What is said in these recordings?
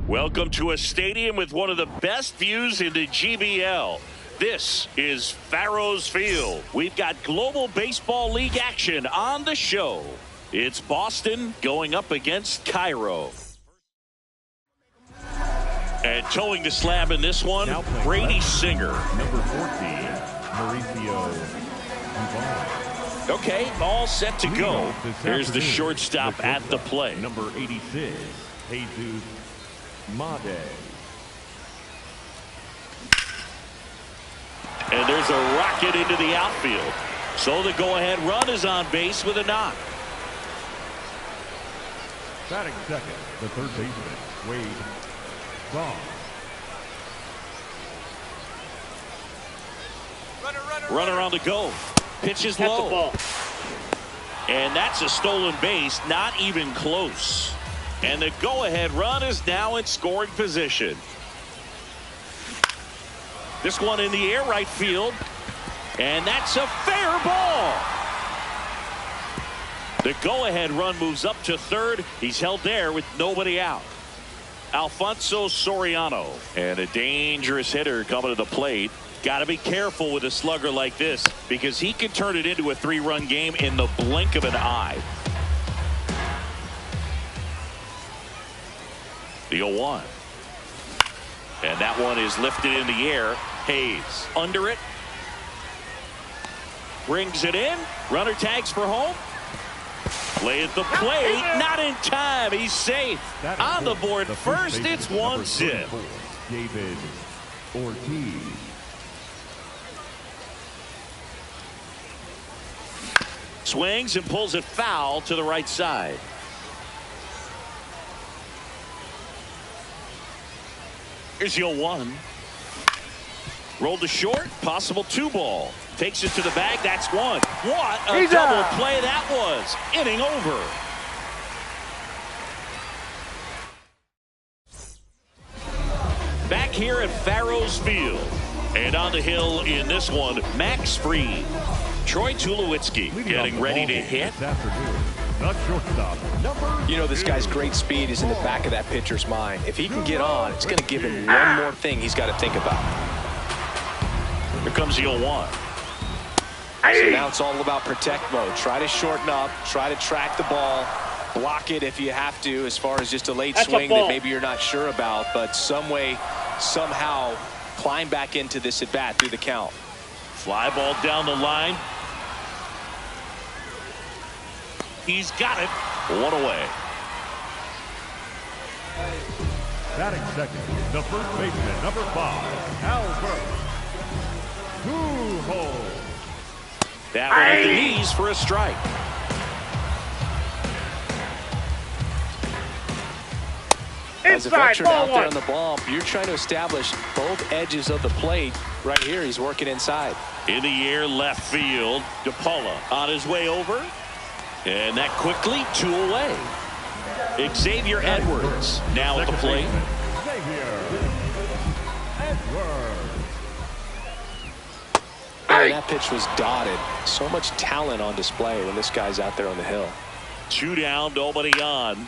Welcome to a stadium with one of the best views in the GBL. This is Farrows Field. We've got Global Baseball League action on the show. It's Boston going up against Cairo. And towing the slab in this one, Brady Singer. Number 14, Mauricio Duval. Okay, all set to go. Here's the shortstop at the plate. Number 86, Jesus Made. And there's a rocket into the outfield. So the go-ahead run is on base with a knock. Batting second, the third baseman, Wade Vaughn. Runner on the go. Pitches low. And that's a stolen base, not even close. And the go-ahead run is now in scoring position. This one in the air, right field. And that's a fair ball. The go-ahead run moves up to third. He's held there with nobody out. Alfonso Soriano. And a dangerous hitter coming to the plate. Got to be careful with a slugger like this because he can turn it into a three-run game in the blink of an eye. The 0-1. And that one is lifted in the air. Hayes under it. Brings it in. Runner tags for home. Play at the plate. Not in time. He's safe. On the board first. It's one zip. David Ortiz. Swings and pulls it foul to the right side. Here's the 0-1. Rolled to short. Possible 2-ball. Takes it to the bag. That's one. What a double play that was. Inning over. Back here at Farrows Field. And on the hill in this one, Max Fried. Troy Tulowitzki getting ready to hit. You know, this guy's great speed is in the back of that pitcher's mind. If he can get on, it's going to give him one more thing he's got to think about. Here comes the 0-1. So now it's all about protect mode. Try to shorten up, try to track the ball, block it if you have to, as far as just a late swing that maybe you're not sure about, but some way, somehow climb back into this at bat through the count. Fly ball down the line. He's got it. One away. Batting second, the first baseman, number 5, Albert Pujols. That one at the knees for a strike. As a veteran out there on the bump, you're trying to establish both edges of the plate. Right here, he's working inside. In the air, left field. DePaula on his way over. And that quickly, 2 away. Xavier Edwards now at the plate. And that pitch was dotted. So much talent on display when this guy's out there on the hill. 2 down, nobody on.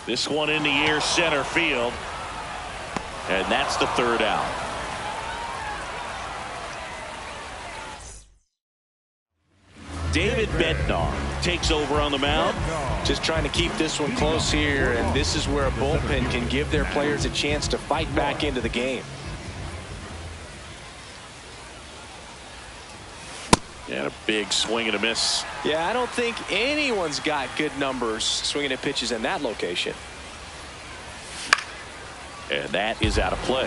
This one in the air, center field. And that's the third out. David Bednar takes over on the mound. Just trying to keep this one close here, and this is where a bullpen can give their players a chance to fight back into the game. And a big swing and a miss. Yeah, I don't think anyone's got good numbers swinging at pitches in that location. And that is out of play.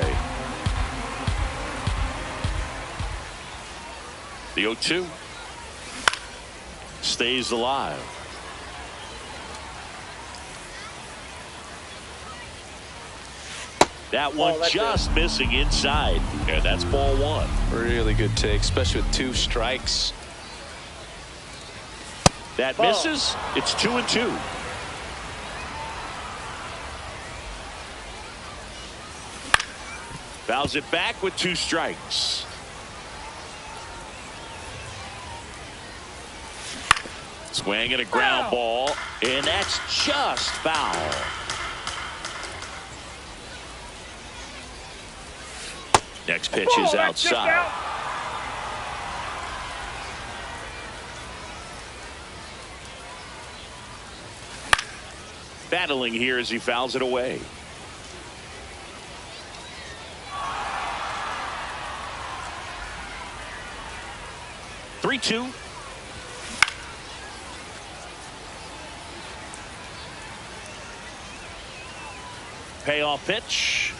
The 0-2 stays alive. That one just missing inside, and that's ball 1. Really good take, especially with 2 strikes. That misses. It's 2-2. Fouls it back with 2 strikes. Swing and a ground ball, and that's just foul. Next pitch is outside. Battling here as he fouls it away. Three-two. Payoff pitch.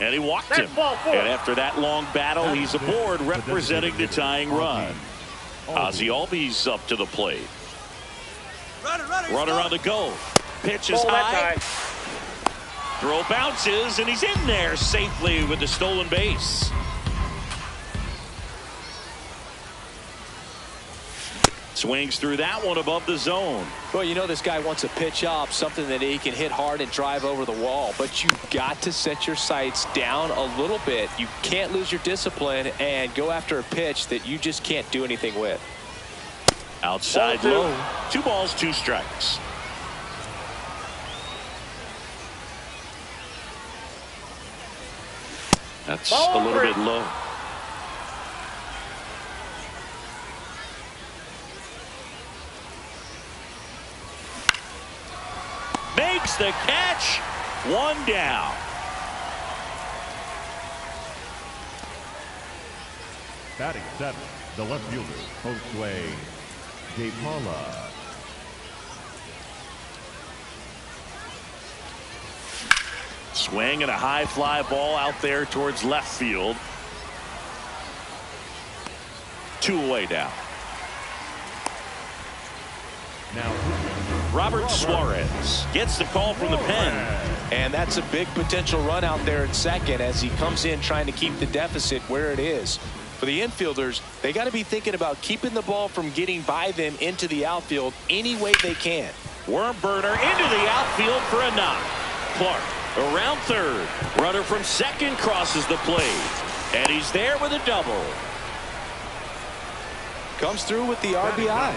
And he walked him. And after that long battle, he's aboard, representing the tying run. Ozzie Albies up to the plate. Runner on the go. Pitch is high. Throw bounces, and he's in there safely with the stolen base. Swings through that one above the zone. Well, you know this guy wants a pitch up, something that he can hit hard and drive over the wall. But you've got to set your sights down a little bit. You can't lose your discipline and go after a pitch that you just can't do anything with. Outside low. 2 balls, 2 strikes. That's a little bit low. Makes the catch. 1 down. Batting 7, the left fielder, Josue De Paula. Swing and a high fly ball out there towards left field. 2 away now. Robert Suarez gets the call from the pen. And that's a big potential run out there at second as he comes in trying to keep the deficit where it is. For the infielders, they got to be thinking about keeping the ball from getting by them into the outfield any way they can. Worm burner into the outfield for a knock. Clark around third. Runner from second crosses the plate. And he's there with a double. Comes through with the RBI.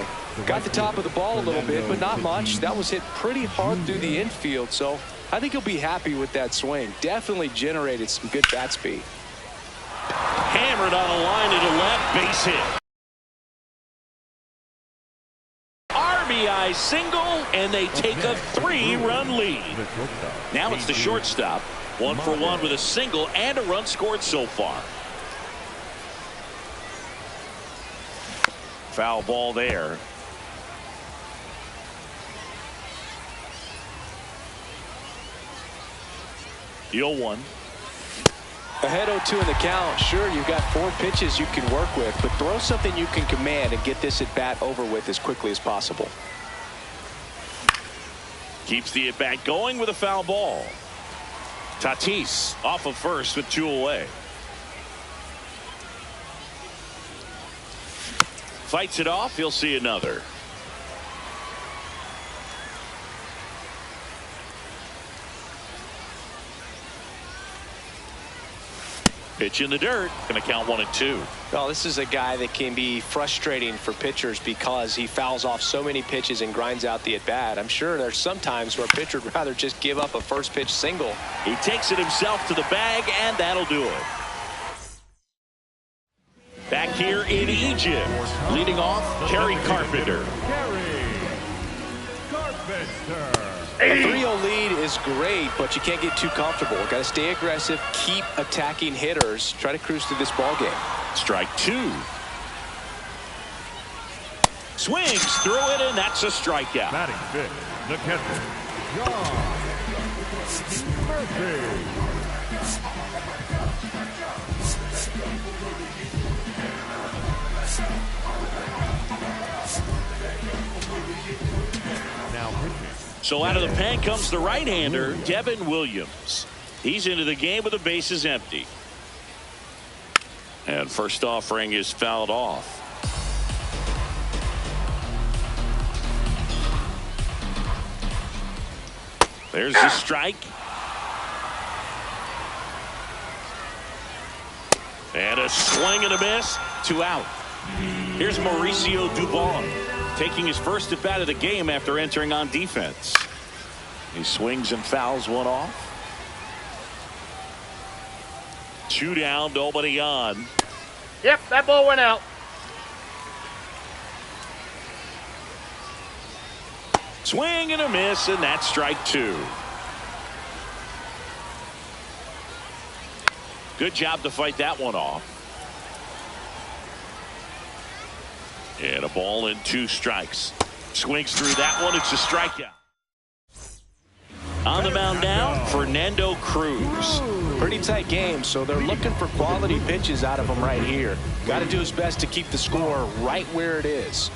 Got the top of the ball a little bit, but not much. That was hit pretty hard through the infield, so I think he'll be happy with that swing. Definitely generated some good bat speed. Hammered on a line to the left, base hit. RBI single, and they take a 3-run lead. Now it's the shortstop. 1 for 1 with a single and a run scored so far. Foul ball there. The 0-1. Ahead 0-2 in the count. Sure, you've got 4 pitches you can work with, but throw something you can command and get this at bat over with as quickly as possible. Keeps the at bat going with a foul ball. Tatis off of first with 2 away. Fights it off. He'll see another. Pitch in the dirt. Going to count 1 and 2. Well, this is a guy that can be frustrating for pitchers because he fouls off so many pitches and grinds out the at bat. I'm sure there's some times where a pitcher would rather just give up a first pitch single. He takes it himself to the bag, and that'll do it. Back here in Egypt, leading off, Kerry Carpenter. A 3-0 lead is great, but you can't get too comfortable. Got to stay aggressive, keep attacking hitters, try to cruise through this ball game. Strike 2. Swings through it, and that's a strikeout. Batting 5th, the catcher, John Murphy. So out of the pen comes the right-hander, Devin Williams. He's into the game with the bases empty. And first offering is fouled off. There's the strike. And a swing and a miss. 2 out. Here's Mauricio Dubon, taking his first at bat of the game after entering on defense. He swings and fouls one off. 2 down, nobody on. Yep, that ball went out. Swing and a miss, and that's strike 2. Good job to fight that one off. And a ball and 2 strikes. Swings through that one. It's a strikeout. On the mound now, Fernando Cruz. Pretty tight game, so they're looking for quality pitches out of him right here. Got to do his best to keep the score right where it is.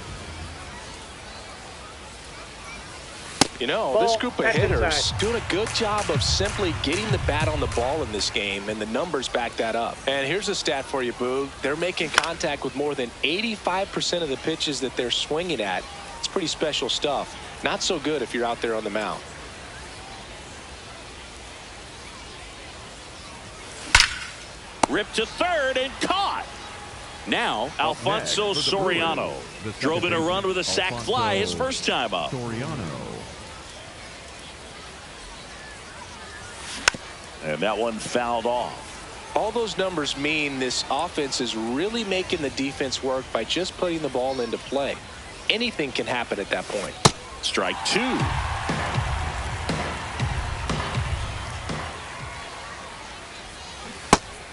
You know, this group of hitters doing a good job of simply getting the bat on the ball in this game, and the numbers back that up. And here's a stat for you, Boog. They're making contact with more than 85% of the pitches that they're swinging at. It's pretty special stuff. Not so good if you're out there on the mound. Ripped to third and caught. Now, Alfonso Soriano drove in a run with a sac fly his first time up. And that one fouled off. All those numbers mean this offense is really making the defense work by just putting the ball into play. Anything can happen at that point. Strike 2.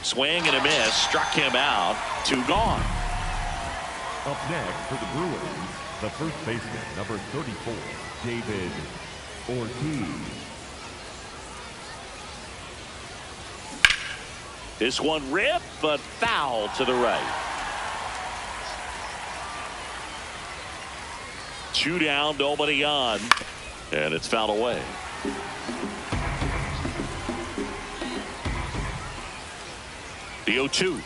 Swing and a miss. Struck him out. 2 gone. Up next for the Bruins, the first baseman, number 34, David Ortiz. This one ripped, but foul to the right. 2 down, nobody on, and it's fouled away. The 0-2.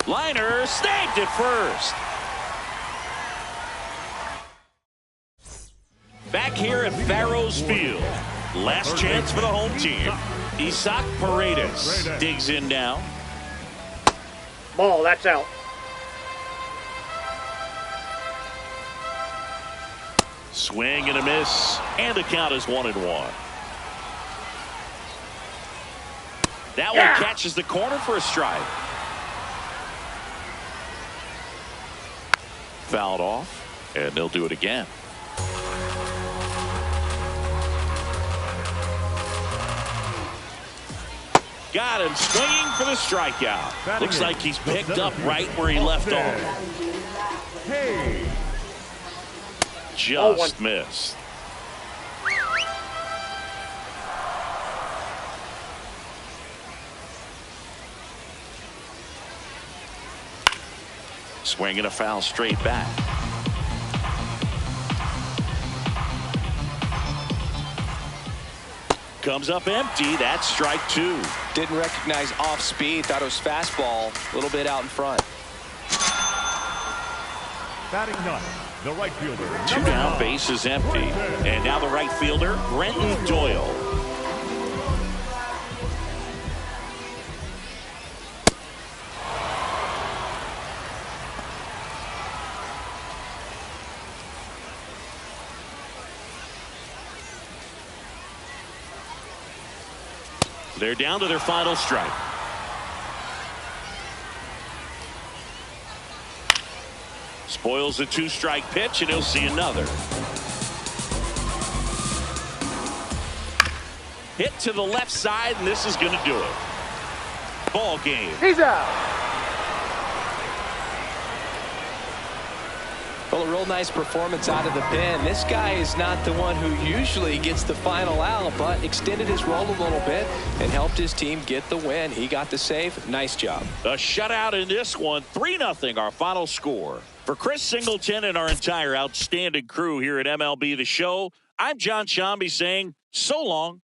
Liner snagged it first. Back here at Farrows Field. Last chance for the home team. Isaac Paredes digs in now. Ball, that's out. Swing and a miss, and the count is 1-1. That one catches the corner for a strike. Fouled off, and they'll do it again. Got him swinging for the strikeout. Looks like he's picked up right where he left off. Hey. Just missed. Swinging a foul straight back. Comes up empty. That's strike 2. Didn't recognize off speed. Thought it was fastball. A little bit out in front. Batting ninth, the right fielder. 2 down, base is empty. And now the right fielder, Brenton Doyle. They're down to their final strike. Spoils a 2-strike pitch, and he'll see another. Hit to the left side, and this is going to do it. Ball game. He's out. Well, a real nice performance out of the pen. This guy is not the one who usually gets the final out, but extended his role a little bit and helped his team get the win. He got the save. Nice job. A shutout in this one. 3-0 our final score. For Chris Singleton and our entire outstanding crew here at MLB The Show, I'm John Shambi saying so long.